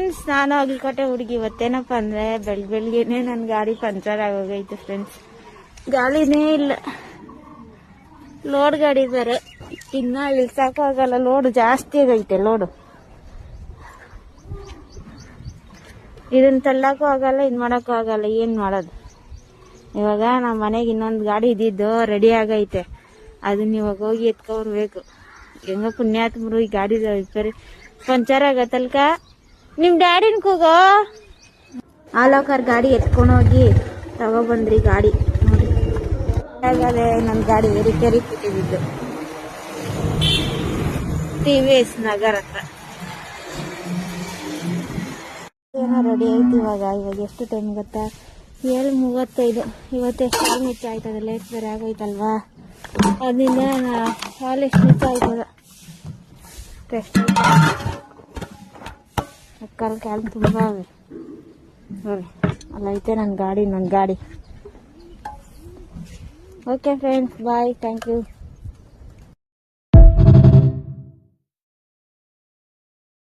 Friends, ನಾನು ಅಗಲಕೋಟೆ ಹುಡುಗಿ. ಇವತ್ತೇನಪ್ಪ ಅಂದರೆ ಬೆಳಗ್ಗೆನೆ ನನ್ನ ಗಾಡಿ ಪಂಚರ್ ಆಗೋಗೈತೆ ಫ್ರೆಂಡ್ಸ್. ಗಾಳಿನೇ ಇಲ್ಲ, ಲೋಡ್ ಗಾಡಿ ಬೇರೆ. ಇನ್ನ ಇಳ್ಸಕ್ಕೂ ಆಗಲ್ಲ, ಲೋಡ್ ಜಾಸ್ತಿ ಆಗೈತೆ. ಲೋಡು ಇದನ್ನ ತಳ್ಳಕ್ಕೂ ಆಗಲ್ಲ, ಇದು ಮಾಡೋಕ್ಕೂ ಆಗಲ್ಲ. ಏನು ಮಾಡೋದು ಇವಾಗ? ನಮ್ಮ ಮನೆಗೆ ಇನ್ನೊಂದು ಗಾಡಿ ಇದ್ದಿದ್ದು ರೆಡಿ ಆಗೈತೆ, ಅದನ್ನ ಇವಾಗ ಹೋಗಿ ಎತ್ಕೊಬರ್ಬೇಕು. ಹೆಂಗ ಪುಣ್ಯಾತ್ಮರು ಈ ಗಾಡಿ ರಿಪೇರಿ ಪಂಚರ್ ಆಗತ್ತಲ್ಕ. ನಿಮ್ಮ ಡ್ಯಾಡಿನ ಕೂಗೋ. ಆಲೋಕರ್ ಗಾಡಿ ಎತ್ಕೊಂಡೋಗಿ ತಗೊಬಂದ್ರಿ ಗಾಡಿ. ನೋಡಿ ಹಾಗಾದ್ರೆ ನನ್ನ ಗಾಡಿ ರಿಪೇರಿ ಕೊಟ್ಟಿದ್ದು TVS ನಗರ ಹತ್ರ. ಏನೋ ರೆಡಿ ಆಯ್ತು ಇವಾಗ ಎಷ್ಟು ಟೈಮ್ ಗೊತ್ತಾ? 7:35. ಇವತ್ತು ಎಷ್ಟು ಹಾಲು ಮಿಚ್ಚ ಆಯ್ತದ, ಲೇಟ್ ಬೇರೆ ಆಗೋಯ್ತಲ್ವಾ, ಅದರಿಂದ ಹಾಲು ಎಷ್ಟು ಮಿಚ್ಚ ಆಯ್ತದ. ಕಾಲು ತುಂಬ ಅವೆ ನೋಡಿ. ಅಲ್ಲೈತೆ ನನ್ನ ಗಾಡಿ. Okay friends, bye, thank you.